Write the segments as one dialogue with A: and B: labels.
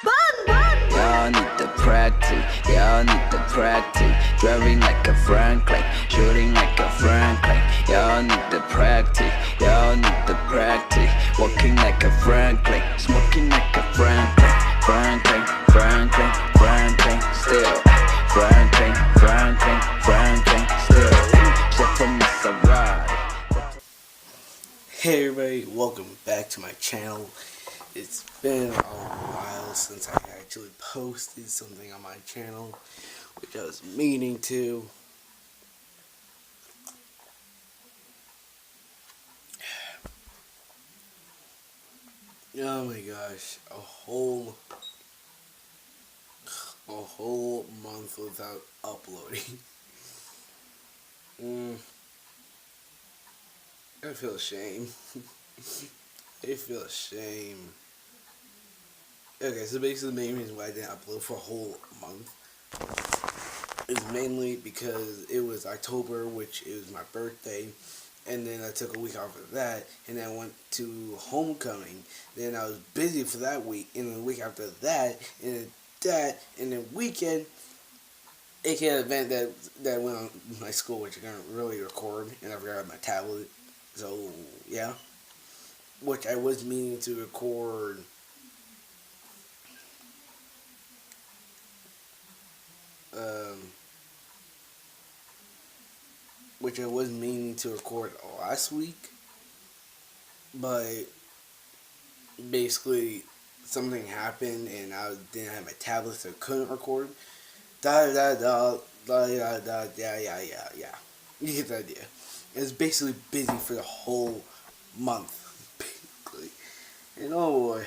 A: Y'all need the practice, y'all need the practice. Driving like a Franklin, shooting like a Franklin. Y'all need the practice, y'all need the practice. Walking like a Franklin, smoking like a Franklin. Franklin, Franklin, Franklin, still. Franklin, Franklin, Franklin, still. Chef from Maserati.
B: Hey everybody, welcome back to my channel. It's been a while since I actually posted something on my channel, which I was meaning to. Oh my gosh, a whole month without uploading. I feel ashamed. I feel ashamed. Okay, so basically the main reason why I didn't upload for a whole month is mainly because it was October, which is my birthday, and then I took a week off of that, and then I went to homecoming. Then I was busy for that week, and then the week after that, and then weekend, aka an event that went on my school, which I didn't really record, and I forgot my tablet. So yeah, which I was meaning to record. Which I was meaning to record last week, but basically something happened and I didn't have my tablet, so I couldn't record. Da da da da da da yeah. You get the idea. It was basically busy for the whole month, basically. And oh boy.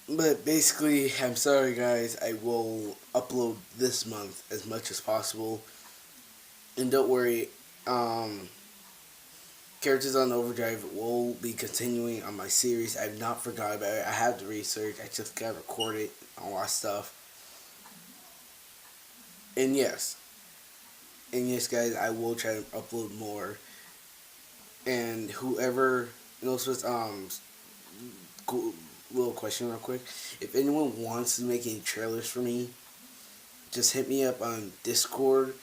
B: But basically, I'm sorry guys, I will upload this month as much as possible. And don't worry, Characters on Overdrive will be continuing on my series. I've not forgot about it. I have the research. I just gotta record it, all that stuff. And yes, guys, I will try to upload more. And whoever knows what's cool, little question real quick. If anyone wants to make any trailers for me, just hit me up on Discord.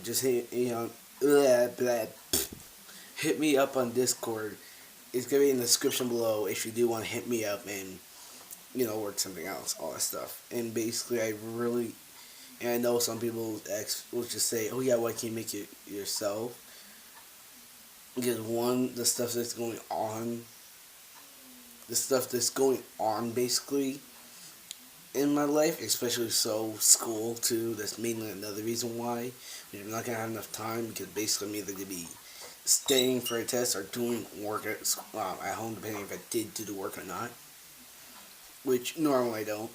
B: Just hit hit me up on Discord. It's gonna be in the description below if you do want to hit me up and work something else, all that stuff. And basically, and I know some people will just say, "Oh yeah, why can't you make it yourself?" Because one, the stuff that's going on, basically in my life, especially school too. That's mainly another reason why. I'm not gonna have enough time because basically I'm either gonna be staying for a test or doing work at home, depending if I did do the work or not. Which normally I don't.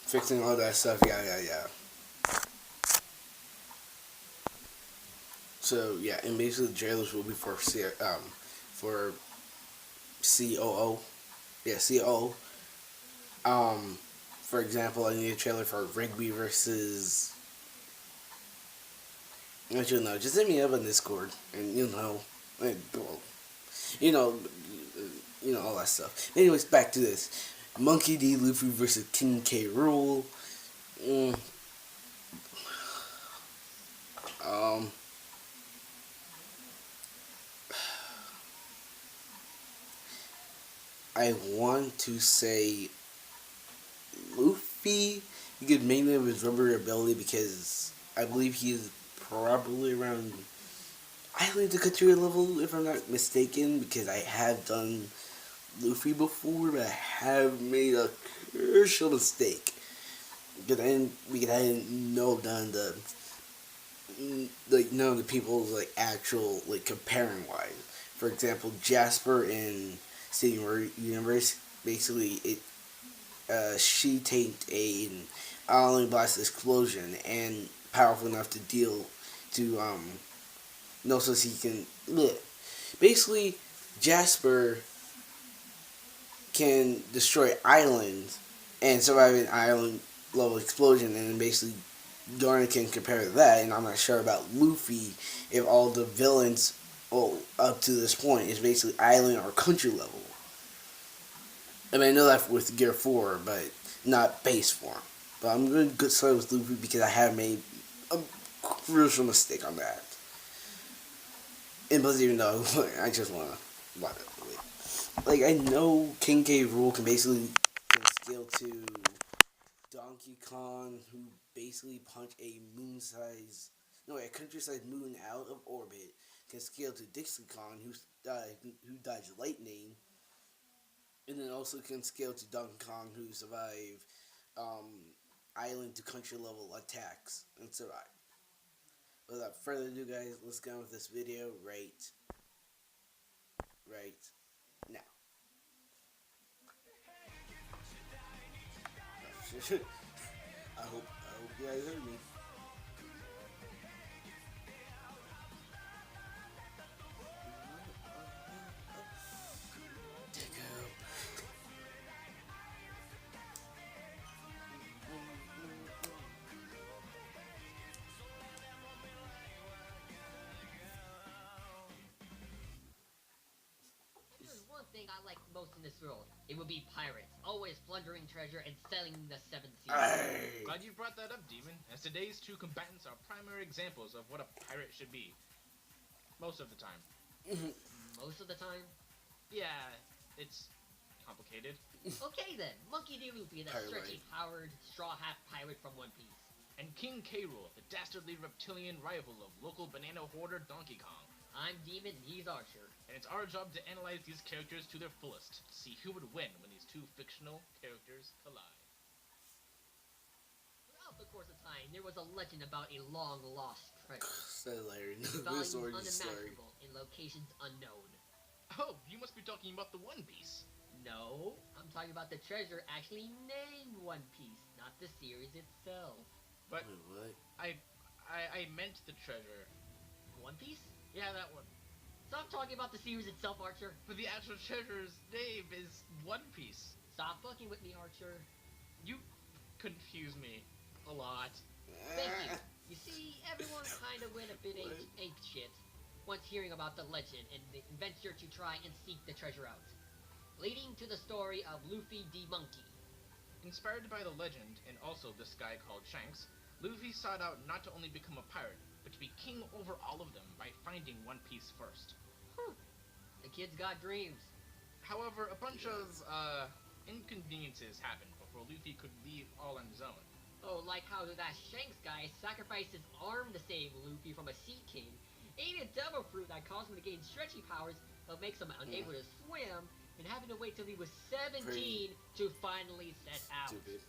B: Fixing all that stuff, yeah. So yeah, and basically the trailers will be for COO. Yeah, COO. For example, I need a trailer for Rigby versus. Let you know. Just hit me up on Discord, and you know all that stuff. Anyways, back to this. Monkey D. Luffy versus King K Rool. I want to say Luffy. You could mainly have his rubber ability because I believe he is probably around Island of Couture level, if I'm not mistaken, because I have done Luffy before, but I have made a crucial mistake. Because I didn't know none of the people's actual comparing wise. For example, Jasper in Steven Universe, basically she tanked an only blast explosion and powerful enough to deal to so he can basically Jasper can destroy islands and survive an island level explosion, and then basically Garner can compare that. And I'm not sure about Luffy if all the villains well, up to this point, is basically island or country level. I mean, I know that with Gear 4, but not base form. But I'm going to start with Luffy because I have made a crucial mistake on that. And plus, even though I just want to like, I know King K Rool can scale to Donkey Kong, who basically punch a a country-sized moon out of orbit. Can scale to Dixie Kong, who dodged lightning, and then also can scale to Donkey Kong, who survived island to country level attacks and survive. Without further ado, guys, let's go on with this video right now. I hope you guys heard me.
C: One thing I like most in this world, it would be pirates, always plundering treasure and selling the seven seas.
B: Aye.
D: Glad you brought that up, Demon, as today's two combatants are primary examples of what a pirate should be. Most of the time.
C: Most of the time?
D: Yeah, it's complicated.
C: Okay then, Monkey D. Luffy, the stretchy-powered, straw-hat pirate from One Piece.
D: And King K Rool, the dastardly reptilian rival of local banana hoarder Donkey Kong.
C: I'm Demon and he's Archer.
D: And it's our job to analyze these characters to their fullest, to see who would win when these two fictional characters collide.
C: Throughout the course of time, there was a legend about a long-lost treasure.
B: That's hilarious.
C: Values
B: This origin story.
C: unimaginable in locations unknown.
D: Oh, you must be talking about the One Piece.
C: No, I'm talking about the treasure actually named One Piece, not the series itself.
D: But
B: Wait, what?
D: I meant the treasure.
C: One Piece?
D: Yeah, that one.
C: Stop talking about the series itself, Archer.
D: But the actual treasure's name is One Piece.
C: Stop fucking with me, Archer.
D: You confuse me a lot.
C: Thank you. You see, everyone kind of went a bit ape shit once hearing about the legend and the venture to try and seek the treasure out, leading to the story of Luffy the Monkey.
D: Inspired by the legend, and also this guy called Shanks, Luffy sought out not to only become a pirate, but to be king over all of them by finding One Piece first.
C: The kid's got dreams.
D: However, a bunch of inconveniences happened before Luffy could leave all on his own.
C: Oh, like how that Shanks guy sacrificed his arm to save Luffy from a sea king, ate a devil fruit that caused him to gain stretchy powers but makes him unable to swim, and having to wait till he was 17 to finally set out.
B: Stupid.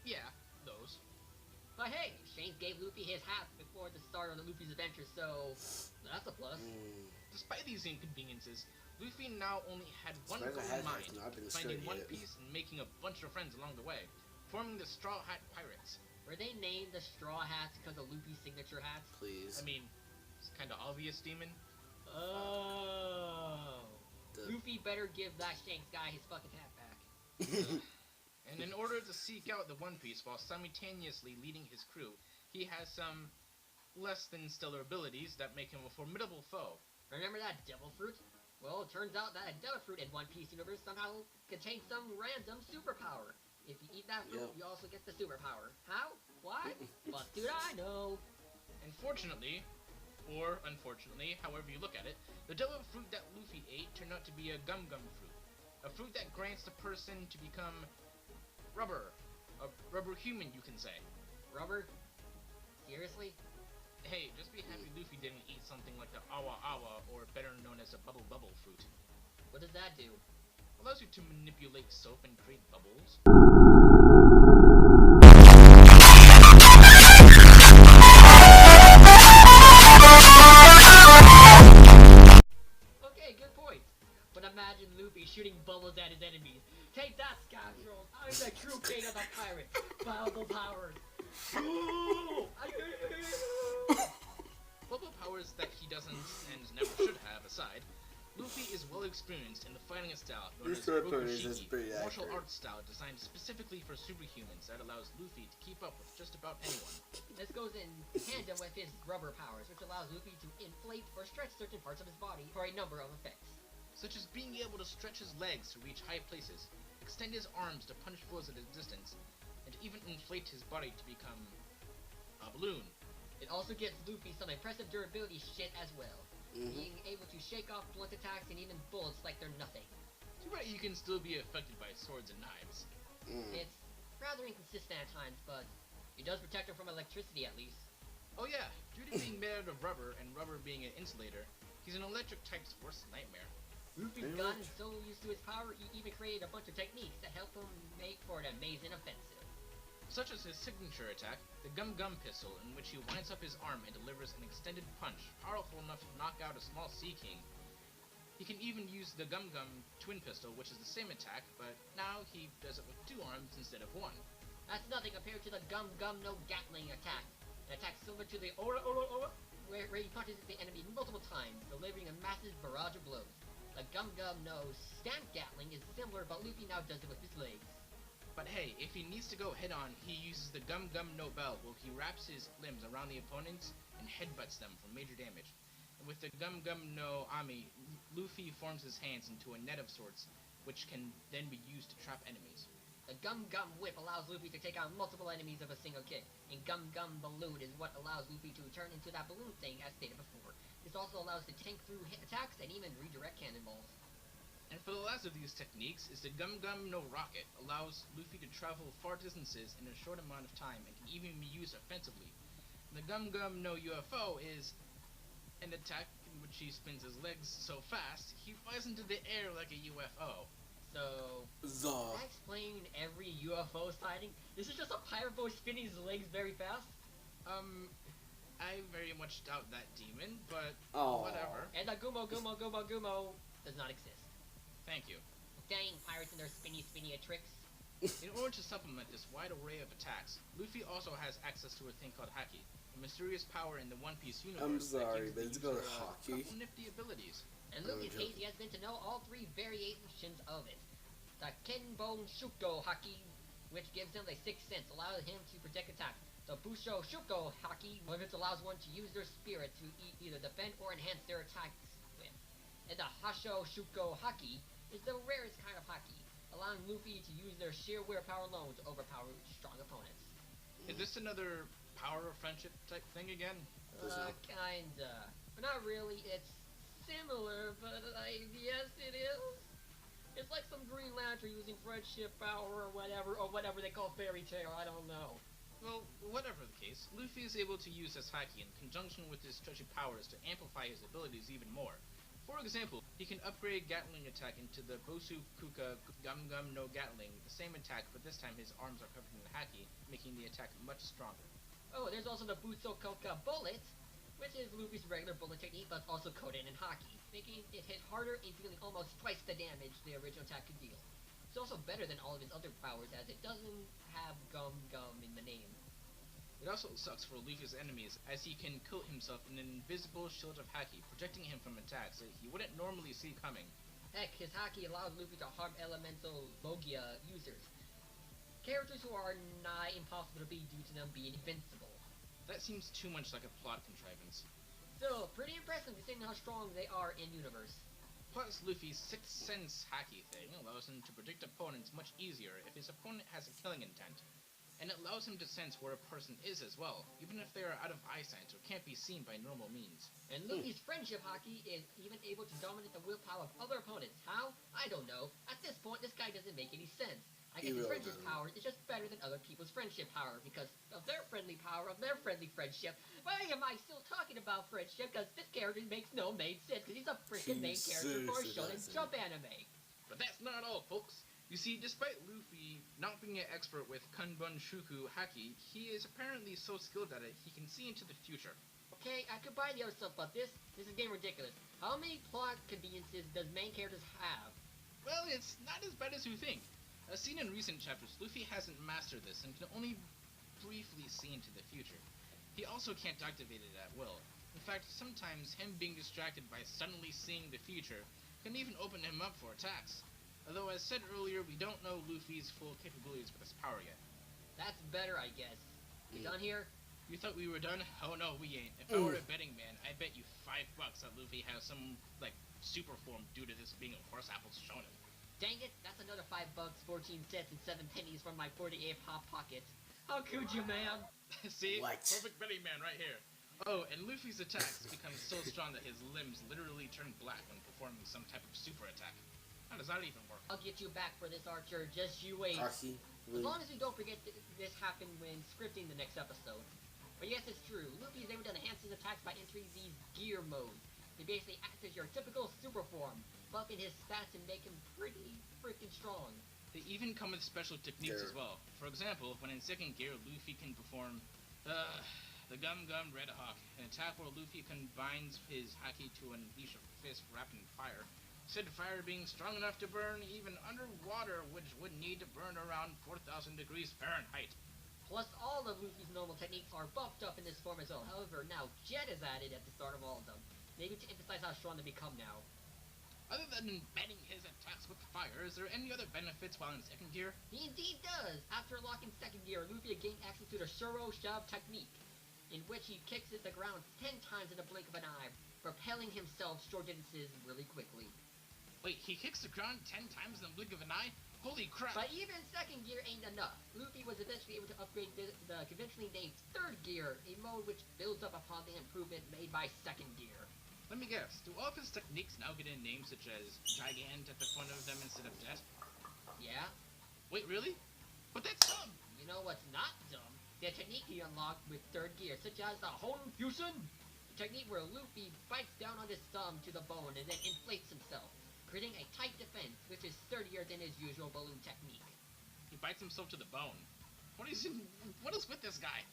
D: Yeah, those.
C: But hey, Shanks gave Luffy his hat before the start of Luffy's adventure, so that's a plus.
D: Despite these inconveniences, Luffy now only had one
B: Surprised
D: goal
B: I
D: in
B: had
D: mind,
B: not been
D: finding
B: destroyed
D: One
B: yet.
D: Piece and making a bunch of friends along the way, forming the Straw Hat Pirates.
C: Were they named the Straw Hats because of Luffy's signature hats?
B: Please.
D: I mean, it's kind of obvious, Demon.
C: Oh. Luffy better give that Shanks guy his fucking hat back.
D: And in order to seek out the One Piece while simultaneously leading his crew, he has some less than stellar abilities that make him a formidable foe.
C: Remember that devil fruit? Well, it turns out that a devil fruit in One Piece universe somehow contains some random superpower. If you eat that fruit, you also get the superpower. How? Why? But dude, I know.
D: And fortunately, or unfortunately, however you look at it, the devil fruit that Luffy ate turned out to be a gum-gum fruit. A fruit that grants the person to become rubber. A rubber human, you can say.
C: Rubber? Seriously?
D: Hey, just be happy Luffy didn't eat something like the Awa Awa, or better known as a Bubble Bubble fruit.
C: What does that do?
D: Allows you to manipulate soap and create bubbles.
C: Okay, good point. But imagine Luffy shooting bubbles at his enemies. Take that, scoundrel! I'm the true king of the pirates! Bubble powers!
D: Bubble powers that he doesn't and never should have aside, Luffy is well experienced in the fighting style known
B: This
D: as
B: third person is
D: Rokushiki,
B: pretty
D: martial
B: accurate.
D: arts style designed specifically for superhumans that allows Luffy to keep up with just about anyone.
C: This goes in tandem with his rubber powers, which allows Luffy to inflate or stretch certain parts of his body for a number of effects.
D: Such as being able to stretch his legs to reach high places, extend his arms to punch foes at a distance, and even inflate his body to become a balloon.
C: It also gives Luffy some impressive durability shit as well, being able to shake off blunt attacks and even bullets like they're nothing.
D: Too bad you can still be affected by swords and knives.
C: It's rather inconsistent at times, but it does protect him from electricity at least.
D: Oh yeah, due to being made out of rubber and rubber being an insulator, he's an electric type's worst nightmare.
C: Luffy's gotten so used to his power, he even created a bunch of techniques that help him make for an amazing offensive.
D: Such as his signature attack, the Gum Gum pistol, in which he winds up his arm and delivers an extended punch, powerful enough to knock out a small sea king. He can even use the Gum Gum twin pistol, which is the same attack, but now he does it with 2 arms instead of 1.
C: That's nothing compared to the Gum Gum no Gatling attack. An attack similar to the Ora Ora Ora, where he punches the enemy multiple times, delivering a massive barrage of blows. The Gum Gum no Stamp Gatling is similar, but Luffy now does it with his legs.
D: But hey, if he needs to go head-on, he uses the Gum Gum no Bell, where he wraps his limbs around the opponents and headbutts them for major damage. And with the Gum Gum no Ami, Luffy forms his hands into a net of sorts, which can then be used to trap enemies.
C: The Gum Gum Whip allows Luffy to take out multiple enemies of a single kick, and Gum Gum Balloon is what allows Luffy to turn into that balloon thing as stated before. This also allows to tank through hit attacks and even redirect cannonballs.
D: And for the last of these techniques is the Gum Gum no Rocket, allows Luffy to travel far distances in a short amount of time and can even be used offensively. The Gum Gum no UFO is an attack in which he spins his legs so fast, he flies into the air like a UFO.
C: So,
B: Zaw.
C: does that explain every UFO sighting? This is just a pirate boy spinning his legs very fast?
D: I very much doubt that demon, but
B: Aw.
D: whatever.
C: And the Gumo Gumo Gumo Gumo does not exist.
D: Thank you.
C: Dang pirates and their spinny tricks.
D: In order to supplement this wide array of attacks, Luffy also has access to a thing called Haki, a mysterious power in the One Piece universe.
B: I'm sorry,
D: that
B: but
D: gives
B: it's
D: the
B: called
D: user a
B: Haki.
D: couple nifty abilities.
C: And Luffy's hazy has been to know all 3 variations of it. The Kenbon Shuko Haki, which gives him a 6th sense, allows him to protect attacks. The Busho Shuko Haki, which allows one to use their spirit to either defend or enhance their attacks with. And the Hasho Shuko Haki is the rarest kind of Haki, allowing Luffy to use their sheer willpower alone to overpower strong opponents.
D: Is this another power of friendship type thing again?
C: Kinda. But not really, it's similar, but yes it is. It's like some Green Lantern using friendship power or whatever they call fairy tale, I don't know.
D: Well, whatever the case, Luffy is able to use his Haki in conjunction with his stretchy powers to amplify his abilities even more. For example, he can upgrade Gatling attack into the Bosu Kuka Gum Gum no Gatling, the same attack, but this time his arms are covered in Haki, making the attack much stronger.
C: Oh, there's also the Butsu Koka Bullet, which is Luffy's regular bullet technique, but also coated in Haki, making it hit harder and dealing almost twice the damage the original attack could deal. It's also better than all of his other powers, as it doesn't have Gum Gum in the name.
D: It also sucks for Luffy's enemies, as he can coat himself in an invisible shield of Haki, protecting him from attacks that he wouldn't normally see coming.
C: Heck, his Haki allows Luffy to harm elemental Logia users, characters who are nigh impossible to beat due to them being invincible.
D: That seems too much like a plot contrivance.
C: Still, pretty impressive considering how strong they are in universe.
D: Plus, Luffy's 6th sense Haki thing allows him to predict opponents much easier if his opponent has a killing intent. And it allows him to sense where a person is as well, even if they are out of eyesight or can't be seen by normal means.
C: And Luffy's friendship Haki is even able to dominate the willpower of other opponents. How? I don't know. At this point, this guy doesn't make any sense. I guess his friendship power is just better than other people's friendship power because of their friendly power, of their friendly friendship. Why am I still talking about friendship? Because this character makes no main sense because he's a freaking main character for a Shonen Jump anime.
D: But that's not all, folks. You see, despite Luffy not being an expert with Kanbun Shuku Haki, he is apparently so skilled at it he can see into the future.
C: Okay, I could buy the other stuff, but this is getting ridiculous. How many plot conveniences does main characters have?
D: Well, it's not as bad as you think. As seen in recent chapters, Luffy hasn't mastered this and can only briefly see into the future. He also can't activate it at will. In fact, sometimes him being distracted by suddenly seeing the future can even open him up for attacks. Although, as said earlier, we don't know Luffy's full capabilities with this power yet.
C: That's better, I guess. You done here?
D: You thought we were done? Oh no, we ain't. If I were a betting man, I bet you $5 that Luffy has some, super form due to this being a horse apples shonen.
C: Dang it, that's another $5, 14 cents, and 7 pennies from my 48 hot pocket. How could you, man?
D: See?
B: What?
D: Perfect betting man right here. Oh, and Luffy's attacks become so strong that his limbs literally turn black when performing some type of super attack. How does that even work?
C: I'll get you back for this, Archer. Just you wait.
B: Archie,
C: As
B: really?
C: long as we don't forget this happened when scripting the next episode. But yes, it's true. Luffy is able to enhance his attacks by entering these gear modes. They basically act as your typical super form, buffing his stats and make him pretty freaking strong.
D: They even come with special techniques as well. For example, when in second gear, Luffy can perform the Gum Gum Red Hawk, an attack where Luffy combines his haki to unleash a fist wrapped in fire. Said fire being strong enough to burn even underwater, which would need to burn around 4,000 degrees Fahrenheit.
C: Plus, all of Luffy's normal techniques are buffed up in this form as well. However, now Jet is added at the start of all of them. Maybe to emphasize how strong they become now.
D: Other than embedding his attacks with fire, is there any other benefits while in second gear?
C: He indeed does! After locking second gear, Luffy gained access to the Shuro Shove technique, in which he kicks at the ground 10 times in a blink of an eye, propelling himself short distances really quickly.
D: Wait, he kicks the ground 10 times in the blink of an eye? Holy crap!
C: But even second gear ain't enough. Luffy was eventually able to upgrade the conventionally named third gear, a mode which builds up upon the improvement made by second gear.
D: Let me guess, do all of his techniques now get in names such as Gigant at the front of them instead of Jet?
C: Yeah?
D: Wait, really? But that's dumb!
C: You know what's not dumb? The technique he unlocked with third gear, such as the Hone Fusion! The technique where Luffy bites down on his thumb to the bone and then inflates himself, creating a tight defense, which is sturdier than his usual balloon technique.
D: He bites himself to the bone. What is with this guy?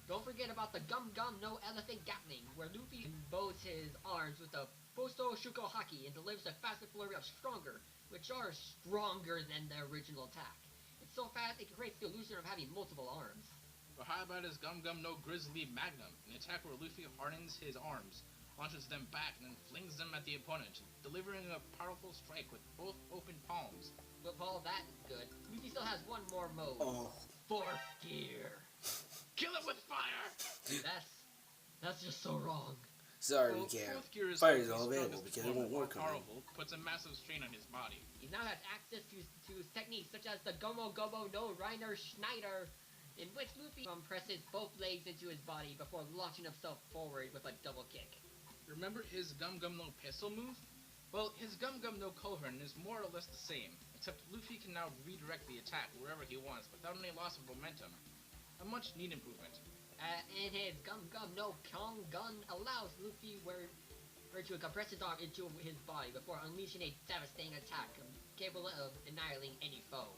C: Don't forget about the Gum Gum no Elephant Gatling, where Luffy bows his arms with the Fuso Shuko Haki and delivers a faster flurry of Stronger, which are stronger than the original attack. It's so fast it creates the illusion of having multiple arms.
D: Or how about his Gum Gum no Grizzly Magnum, an attack where Luffy hardens his arms, launches them back, and then flings them at the opponent, delivering a powerful strike with both open palms.
C: But Paul, that is good. Luffy still has one more mode.
B: Oh.
C: Fourth gear.
D: Kill it with fire!
C: That's just so wrong.
B: Sorry,
D: Well,
B: we can't.
D: fourth gear is
B: Fire is
D: the
B: all available
D: strongest
B: because it
D: form,
B: won't work
D: while
B: on me.
D: powerful, puts a massive strain on his body.
C: He now has access to techniques such as the Gomo Gomo no Reiner Schneider, in which Luffy compresses both legs into his body before launching himself forward with a double kick.
D: Remember his Gum Gum no Pistol move? Well, his Gum Gum no Cohorn is more or less the same, except Luffy can now redirect the attack wherever he wants without any loss of momentum. A much neat improvement.
C: And his Gum Gum no Kong Gun allows Luffy where to compress his arm into his body before unleashing a devastating attack capable of annihilating any foe.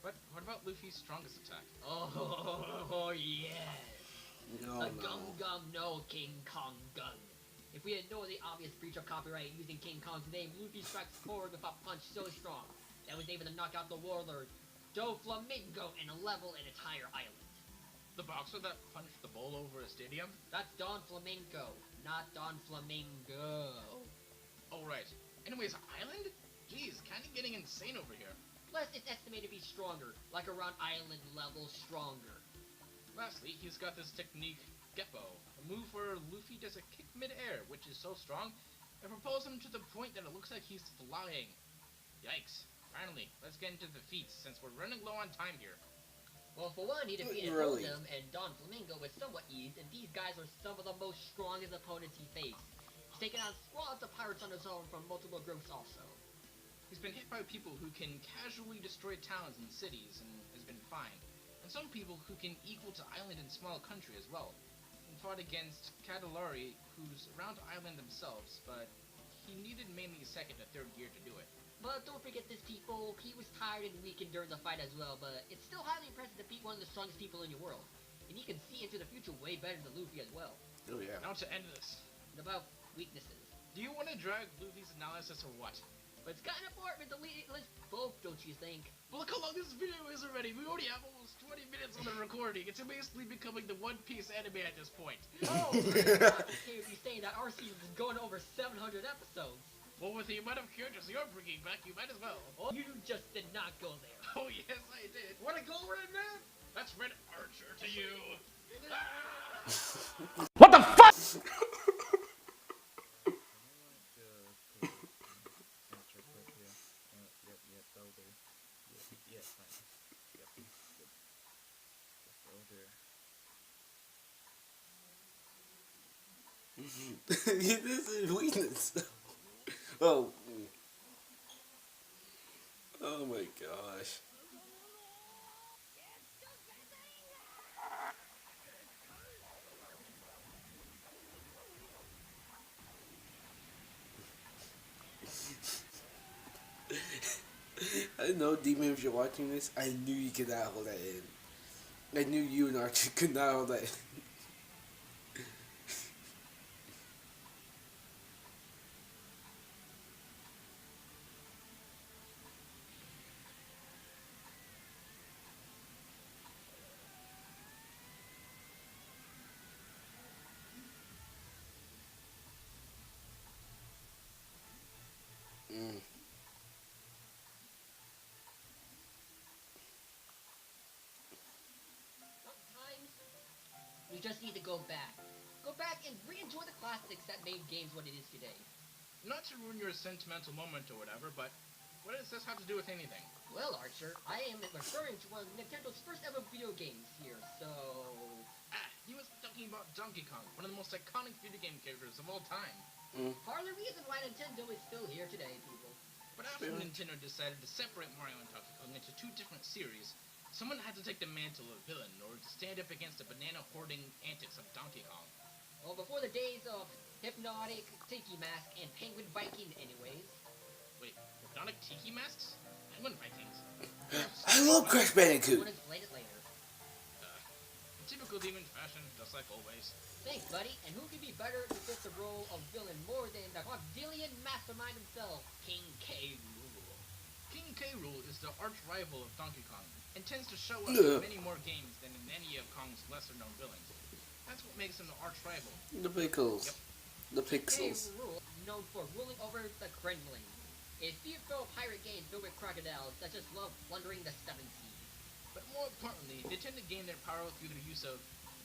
D: But what about Luffy's strongest attack?
C: Oh yes!
B: No,
C: A
B: no.
C: Gum Gum no King Kong Gun. If we ignore the obvious breach of copyright using King Kong's name, Luffy strikes forward with a punch so strong that was able to knock out the warlord Doflamingo and level an entire island.
D: The boxer that punched the bull over a stadium?
C: That's Don Flamingo, not Don Flamingo.
D: Oh, right. Anyways, island? Jeez, kinda getting insane over here.
C: Plus, it's estimated to be stronger, like around island level stronger.
D: Lastly, he's got this technique, Geppo, a move where Luffy does a kick mid-air, which is so strong, it propels him to the point that it looks like he's flying. Yikes. Finally, let's get into the feats, since we're running low on time here.
C: Well, for one, he defeated
B: Really?
C: Oldham and Don Flamingo with somewhat ease, and these guys were some of the most strongest opponents he faced. He's taken on squads of pirates on his own from multiple groups also.
D: He's been hit by people who can casually destroy towns and cities and has been fine, and some people who can equal to island and small country as well, and fought against Cadillari, who's around island themselves, but he needed mainly second or third gear to do it.
C: But don't forget this, people, he was tired and weakened during the fight as well, but it's still highly impressive to beat one of the strongest people in your world. And he can see into the future way better than Luffy as well.
B: Oh, yeah.
D: Now to end this.
C: And about weaknesses.
D: Do you want to drag Luffy's analysis or what?
C: But it's kind of important to list both, don't you think?
D: But look how long this video is already. We already have almost 20 minutes on the recording. It's basically becoming the One Piece anime at this point.
C: Oh, my God, okay, if you're saying that our season is going over 700 episodes.
D: Well, with the amount of characters you're bringing back, you might as well.
C: Oh, you just did not go there.
D: Oh, yes, I did.
C: Wanna go over it, man?
D: That's Red Archer to you.
E: What the fuck?
B: This is weakness. Oh. Oh my gosh. I know, Demon, if you're watching this, I knew you could not hold that in. I knew you and Archie could not hold that in.
C: Sometimes you just need to go back. Go back and re-enjoy the classics that made games what it is today.
D: Not to ruin your sentimental moment or whatever, but what does this have to do with anything?
C: Well, Archer, I am referring to one of Nintendo's first ever video games here, so...
D: Ah, he was talking about Donkey Kong, one of the most iconic video game characters of all time.
C: Part of the reason why Nintendo is still here today, people.
D: But after Nintendo decided to separate Mario and Donkey Kong into two different series, someone had to take the mantle of villain in order to stand up against the banana-hoarding antics of Donkey Kong.
C: Well, before the days of Hypnotic, Tiki Mask, and Penguin Viking anyways.
D: Wait, hypnotic tiki masks? Penguin Vikings?
B: I love Crash Bandicoot.
C: We'll explain it later.
D: Typical demon fashion, just like always.
C: Thanks, buddy. And who could be better to fit the role of villain more than the Crocodilian mastermind himself, King K Rool.
D: King K Rool is the arch-rival of Donkey Kong, and tends to show up in many more games than in any of Kong's lesser-known villains. That's what makes him the arch-rival.
B: The pickles.
D: Yep.
B: The
C: K
B: pixels.
C: Rool, known for ruling over the Kremlin, a fearful pirate game filled with crocodiles that just love plundering the seven seas.
D: But more importantly, they tend to gain their power through the use of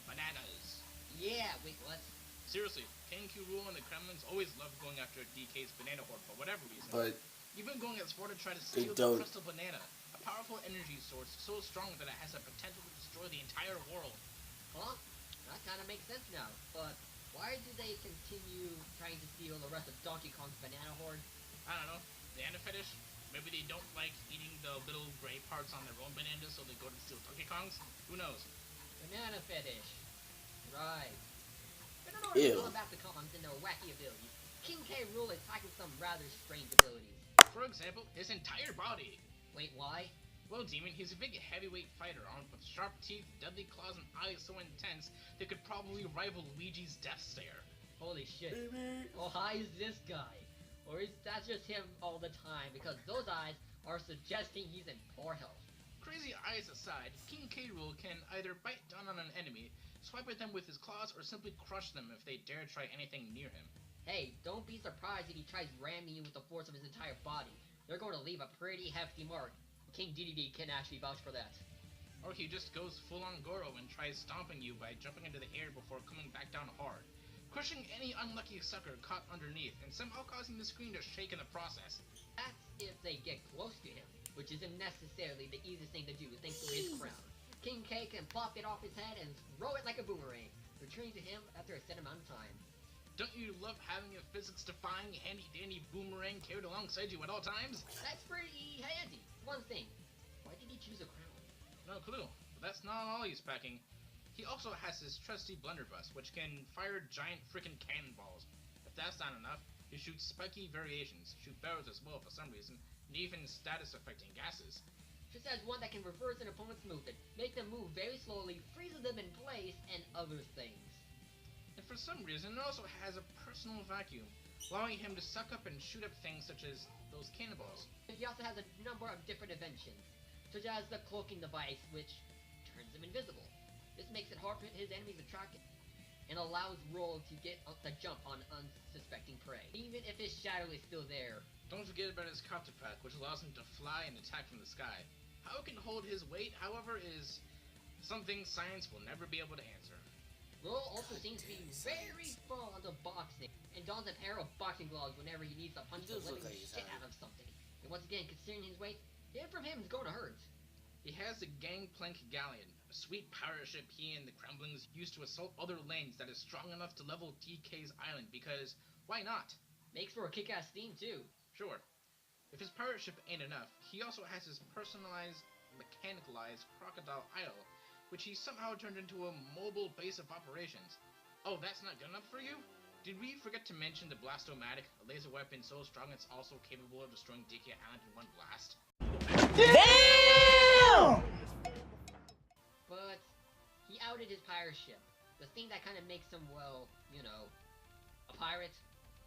D: bananas.
C: Yeah, wait, what?
D: Seriously, King K Rool and the Kremlins always love going after DK's banana horde for whatever reason.
B: But
D: Even going as far to try to
B: They
D: steal
B: don't.
D: the crystal banana, a powerful energy source so strong that it has the potential to destroy the entire world.
C: Huh? That kind of makes sense now. But why do they continue trying to steal the rest of Donkey Kong's banana horde?
D: I don't know, banana fetish? Maybe they don't like eating the little gray parts on their own bananas, so they go to steal Donkey Kong's? Who knows?
C: Banana fetish. Right. But in order
B: Ew.
C: to combat the Kongs and their wacky abilities, King K Rool is packing some rather strange abilities.
D: For example, his entire body.
C: Wait, why?
D: Well, Demon, he's a big heavyweight fighter armed with sharp teeth, deadly claws, and eyes so intense they could probably rival Luigi's death stare.
C: Holy shit. Oh, how is this guy? Or is that just him all the time? Because those eyes are suggesting he's in poor health.
D: Crazy eyes aside, King K Rool can either bite down on an enemy, swipe at them with his claws, or simply crush them if they dare try anything near him.
C: Hey, don't be surprised if he tries ramming you with the force of his entire body. They're going to leave a pretty hefty mark. King DDD can actually vouch for that.
D: Or he just goes full-on Goro and tries stomping you by jumping into the air before coming back down hard, crushing any unlucky sucker caught underneath, and somehow causing the screen to shake in the process.
C: That's if they get close to him, which isn't necessarily the easiest thing to do thanks to his crown. King K can pop it off his head and throw it like a boomerang, returning to him after a set amount of time.
D: Don't you love having a physics-defying, handy-dandy boomerang carried alongside you at all times?
C: That's pretty handy. One thing, why did he choose a crown?
D: No clue, but that's not all he's packing. He also has his trusty blunderbuss, which can fire giant frickin' cannonballs. If that's not enough, he shoots spiky variations, shoot barrels as well for some reason, and even status-affecting gases.
C: Just has one that can reverse an opponent's movement, make them move very slowly, freezing them in place, and other things.
D: And for some reason, it also has a personal vacuum, allowing him to suck up and shoot up things such as those cannonballs.
C: He also has a number of different inventions, such as the cloaking device, which turns him invisible. This makes it hard for his enemies to track him. and allows Roll to get up the jump on unsuspecting prey, even if his shadow is still there.
D: Don't forget about his copter pack, which allows him to fly and attack from the sky. How it can hold his weight, however, is something science will never be able to answer.
C: Roll also seems to be very fond of boxing, and dons a pair of boxing gloves whenever he needs to punch the living shit out of something. And once again, considering his weight, it from him is going to hurt.
D: He has the Gangplank Galleon, a sweet pirate ship he and the Kremlings used to assault other lanes that is strong enough to level DK's island, because why not?
C: Makes for a kick-ass theme too.
D: Sure. If his pirate ship ain't enough, he also has his personalized, mechanicalized Crocodile Idol, which he somehow turned into a mobile base of operations. Oh, that's not good enough for you? Did we forget to mention the Blastomatic, a laser weapon so strong it's also capable of destroying DK Island in one blast?
E: Damn!
C: But he outed his pirate ship, the thing that kind of makes him, well, you know, a pirate.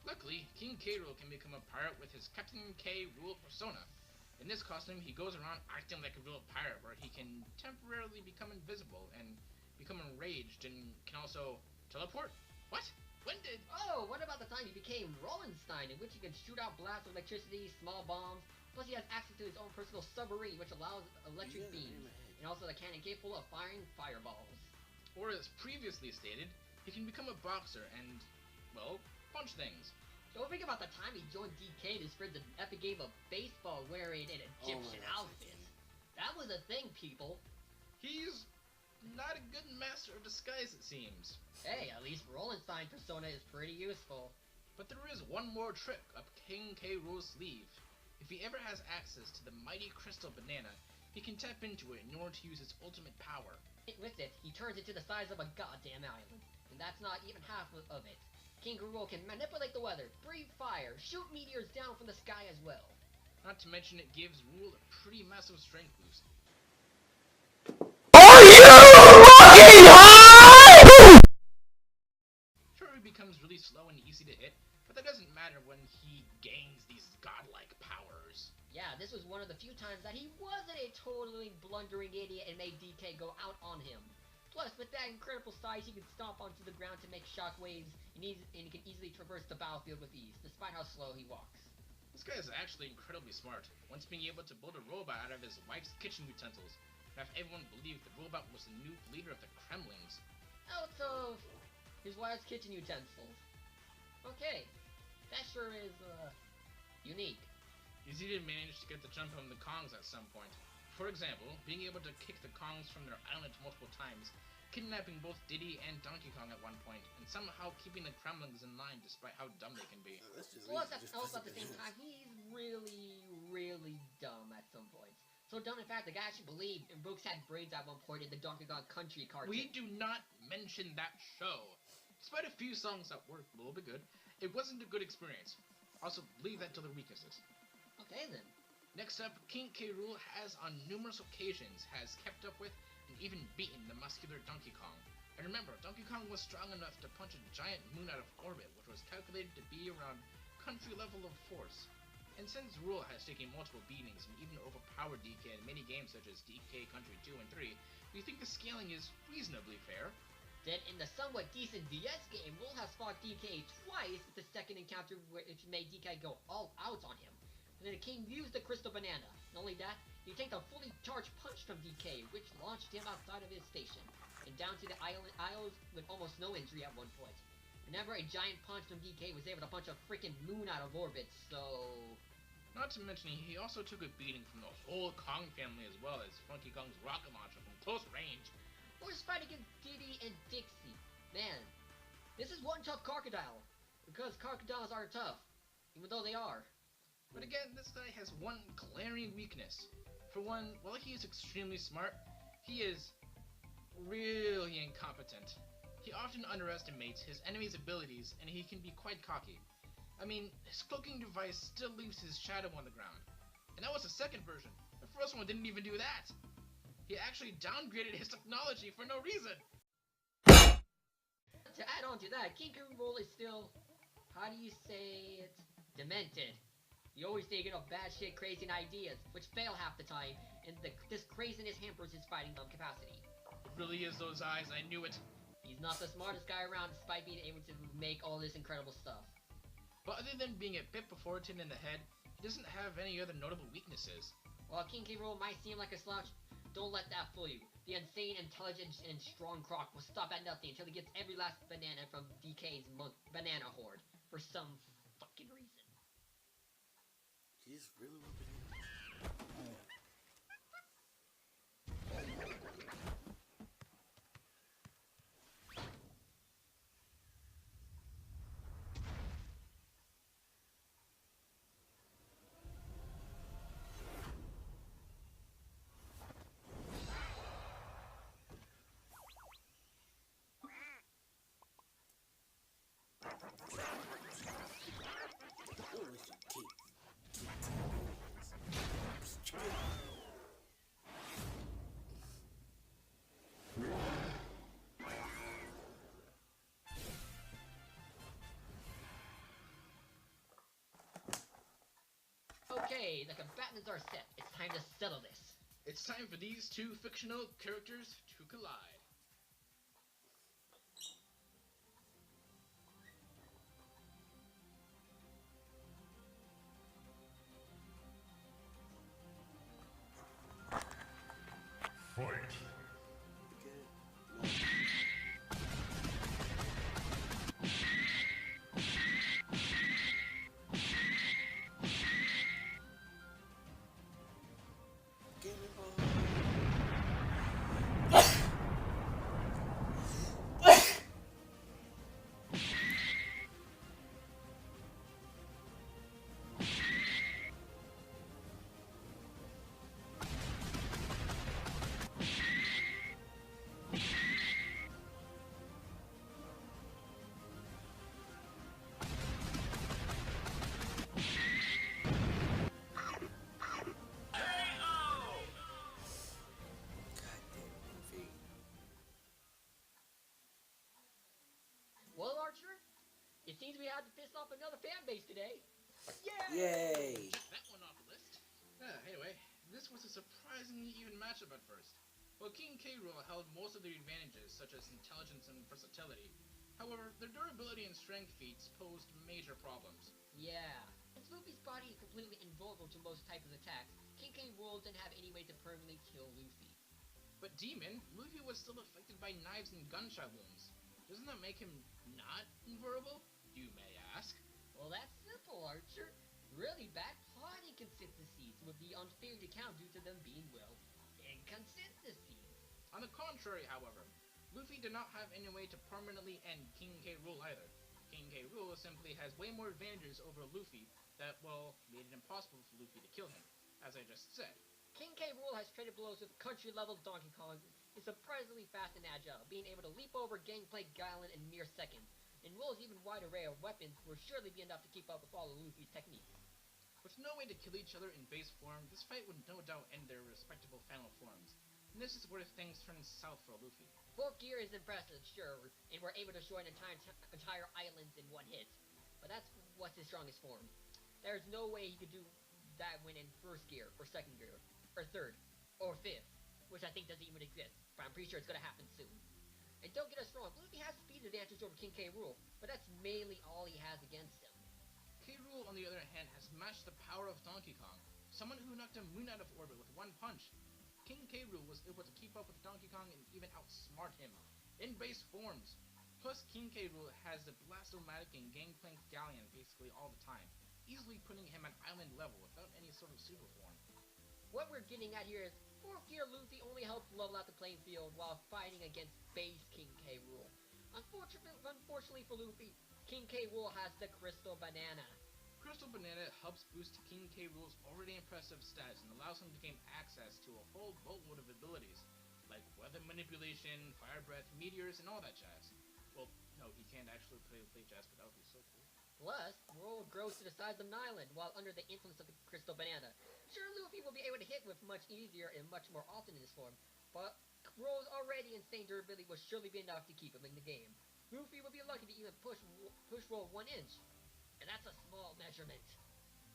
D: Luckily, King K Rool can become a pirate with his Captain K Rool persona. In this costume, he goes around acting like a real pirate, where he can temporarily become invisible and become enraged and can also teleport. What? When did?
C: Oh, what about the time he became Rollenstein, in which he can shoot out blasts of electricity, small bombs, plus he has access to his own personal submarine, which allows electric beams, and also the cannon capable of firing fireballs.
D: Or as previously stated, he can become a boxer and, well, punch things.
C: Don't think about the time he joined DK to spread the epic game of baseball wearing an Egyptian outfit. That was a thing, people.
D: He's not a good master of disguise, it seems.
C: Hey, at least Rollenstein persona is pretty useful.
D: But there is one more trick up King K Rool's sleeve. If he ever has access to the mighty crystal banana, he can tap into it in order to use its ultimate power.
C: With it, he turns into the size of a goddamn island, and that's not even half of it. King K Rool can manipulate the weather, breathe fire, shoot meteors down from the sky as well.
D: Not to mention it gives Rool a pretty massive strength boost.
E: Are you fucking high?
D: Sure, he becomes really slow and easy to hit, but that doesn't matter when he gains these godlike powers.
C: Yeah, this was one of the few times that he wasn't a totally blundering idiot and made DK go out on him. Plus, with that incredible size, he can stomp onto the ground to make shockwaves, and he can easily traverse the battlefield with ease, despite how slow he walks.
D: This guy is actually incredibly smart, once being able to build a robot out of his wife's kitchen utensils, and have everyone believe the robot was the new leader of the Kremlings.
C: Out of his wife's kitchen utensils. Okay, that sure is, unique.
D: He's even managed to get the jump on the Kongs at some point. For example, being able to kick the Kongs from their island multiple times, kidnapping both Diddy and Donkey Kong at one point, and somehow keeping the Kremlings in line despite how dumb they can be.
C: Plus, also at the same time, he's really, really dumb at some points. So dumb, in fact, the guy actually believed in Brooks had brains at one point in the Donkey Kong Country cartoon.
D: We do not mention that show. Despite a few songs that were a little bit good, it wasn't a good experience. Also, leave that to the weaknesses.
C: Okay then.
D: Next up, King K Rool has on numerous occasions kept up with and even beaten the muscular Donkey Kong. And remember, Donkey Kong was strong enough to punch a giant moon out of orbit, which was calculated to be around country level of force. And since Rool has taken multiple beatings and even overpowered DK in many games such as DK Country 2 and 3, we think the scaling is reasonably fair.
C: Then in the somewhat decent DS game, Rool has fought DK twice with the second encounter which made DK go all out on him. And then the King used the crystal banana. Not only that, he tanked a fully charged punch from DK, which launched him outside of his station, and down to the isles with almost no injury at one point. Whenever a giant punch from DK was able to punch a freaking moon out of orbit, so...
D: Not to mention, he also took a beating from the whole Kong family as well as Funky Kong's rocket launcher from close range.
C: Or his fight against Diddy and Dixie. Man, this is one tough crocodile, because crocodiles are tough, even though they are.
D: But again, this guy has one glaring weakness. For one, while he is extremely smart, he is really incompetent. He often underestimates his enemy's abilities, and he can be quite cocky. I mean, his cloaking device still leaves his shadow on the ground. And that was the second version. The first one didn't even do that. He actually downgraded his technology for no reason.
C: To add on to that, King K Rool is still, how do you say it, demented. You're always thinking of bad shit, crazy ideas, which fail half the time, and this craziness hampers his fighting capacity.
D: It really is those eyes, I knew it.
C: He's He's not the smartest guy around despite being able to make all this incredible stuff.
D: But other than being a bit beforehand in the head, he doesn't have any other notable weaknesses.
C: While King K Rool might seem like a slouch, don't let that fool you. The insane, intelligent, and strong Croc will stop at nothing until he gets every last banana from DK's banana horde. For some fucking reason.
B: He's really well.
C: Okay, the combatants are set. It's time to settle this.
D: It's time for these two fictional characters to collide.
E: Fight.
C: Well, Archer, it seems we had to piss off another fan base today.
B: Yay!
D: Check that one off the list. Anyway, this was a surprisingly even matchup at first. While King K Rool held most of the advantages, such as intelligence and versatility, however, their durability and strength feats posed major problems.
C: Yeah. Since Luffy's body is completely invulnerable to most types of attacks, King K Rool didn't have any way to permanently kill Luffy.
D: But Demon, Luffy was still affected by knives and gunshot wounds. Doesn't that make him not invulnerable, you may ask?
C: Well, that's simple, Archer. Really bad plotting consistencies would be unfair to count due to them being, well, inconsistencies.
D: On the contrary, however, Luffy did not have any way to permanently end King K Rool either. King K Rool simply has way more advantages over Luffy that, well, made it impossible for Luffy to kill him, as I just said.
C: King K Rool has traded blows with country-level Donkey Kong, is surprisingly fast and agile, being able to leap over Gangplank Gallon in mere seconds, and Rool's even wide array of weapons will surely be enough to keep up with all of Luffy's techniques.
D: With no way to kill each other in base form, this fight would no doubt end their respectable final forms, and this is where things turn south for Luffy.
C: Full gear is impressive, sure, and we're able to destroy an entire islands in one hit, but that's what's his strongest form. There's no way he could do that when in first gear, or second gear, or third, or fifth, which I think doesn't even exist, but I'm pretty sure it's gonna happen soon. And don't get us wrong, Luffy has speed advantage over King K Rool, but that's mainly all he has against him.
D: K Rool, on the other hand, has matched the power of Donkey Kong, someone who knocked a moon out of orbit with one punch. King K Rool was able to keep up with Donkey Kong and even outsmart him, in base forms. Plus, King K Rool has the Blastomatic and Gangplank Galleon basically all the time, easily putting him at island level without any sort of super form.
C: What we're getting at here is, 4th gear Luffy only helps level out the playing field while fighting against base King K Rool. Unfortunately for Luffy, King K Rool has the Crystal Banana.
D: Crystal Banana helps boost King K Rool's already impressive stats and allows him to gain access to a whole boatload of abilities, like weather manipulation, fire breath, meteors, and all that jazz. Well, no, he can't actually play jazz, but that would be so cool.
C: Plus, Rool grows to the size of an island while under the influence of the Crystal Banana. Sure, Luffy will be able to hit with much easier and much more often in this form, but Rool's already insane durability will surely be enough to keep him in the game. Luffy will be lucky to even push Rool 1 inch, and that's a small measurement.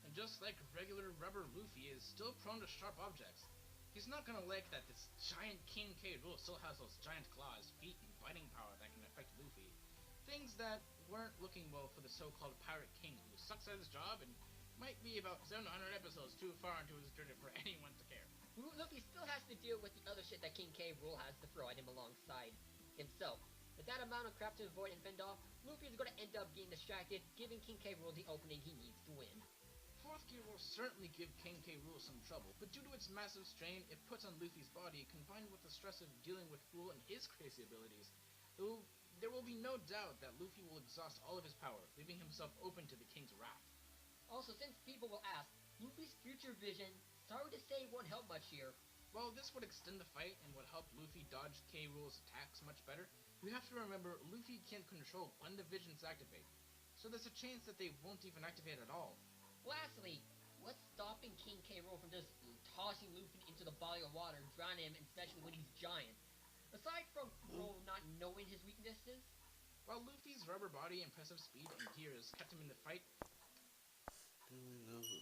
D: And just like regular rubber, Luffy is still prone to sharp objects. He's not gonna like that this giant King K Rool still has those giant claws, feet, and biting power that can affect Luffy. Things that weren't looking well for the so-called Pirate King, who sucks at his job and might be about 700 episodes too far into his journey for anyone to care.
C: Luffy still has to deal with the other shit that King K Rool has to throw at him alongside himself. With that amount of crap to avoid and fend off, Luffy is going to end up getting distracted, giving King K Rool the opening he needs to win.
D: Fourth gear will certainly give King K Rool some trouble, but due to its massive strain it puts on Luffy's body, combined with the stress of dealing with Rool and his crazy abilities, there will be no doubt that Luffy will exhaust all of his power, leaving himself open to the King's wrath.
C: Also, since people will ask, Luffy's future vision, sorry to say, won't help much here.
D: While this would extend the fight and would help Luffy dodge K Rool's attacks much better, we have to remember Luffy can't control when the visions activate, so there's a chance that they won't even activate at all.
C: Lastly, what's stopping King K Rool from just tossing Luffy into the body of water, drowning him, especially when he's giant? Aside from Rool not knowing his weaknesses?
D: While Luffy's rubber body, impressive speed, and gears kept him in the fight,
B: Really know the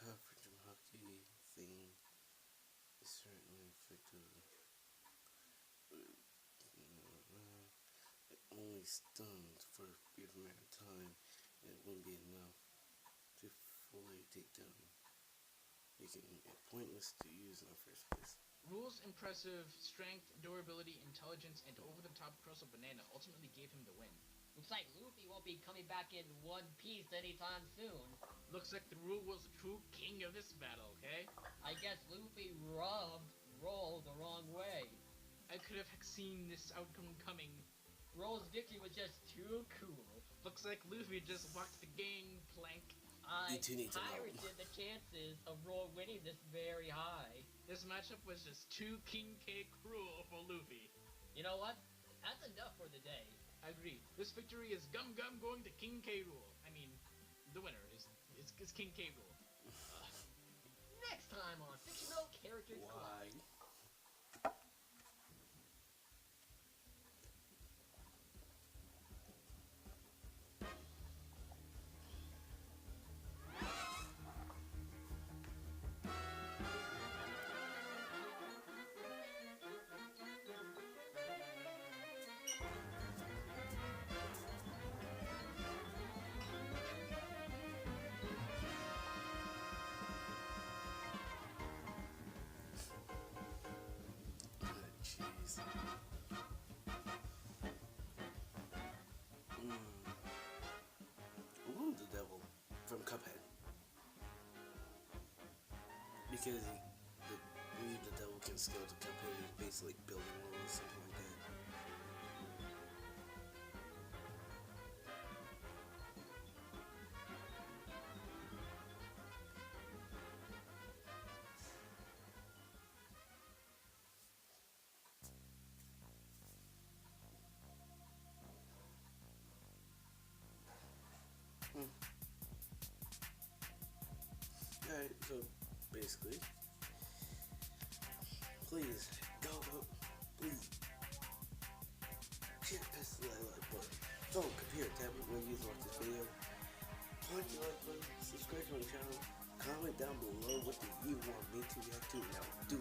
B: African hockey thing is certainly effective. It only stuns for a brief amount of time, and it wouldn't be enough to fully take down, making it pointless to use in the first place.
D: Rool's impressive strength, durability, intelligence, and over-the-top crystal banana ultimately gave him the win.
C: Looks like Luffy won't be coming back in one piece anytime soon.
D: Looks like the Rool was the true king of this battle, okay?
C: I guess Luffy rubbed Roll the wrong way.
D: I could have seen this outcome coming.
C: Roll's victory was just too cool.
D: Looks like Luffy just walked the gangplank.
B: You two need to know.
C: pirated the chances of Roll winning this very high.
D: This matchup was just too King K Rool for Luffy.
C: You know what? That's enough for the day.
D: I agree. This victory is Gum Gum going to King K Rool. I mean, the winner is King K Rool.
C: Next time on Fictional Characters
B: Why?
C: Collide.
B: Jeez. Ooh, the devil from Cuphead. Because I believe the devil can scale to Cuphead. He's basically like building worlds, something like that. Alright, so basically, please, go, please, hit the like button. Phone, computer, tablet, where you watch this video. Punch the like button, subscribe to my channel, comment down below what do you want me to react to, and I'll do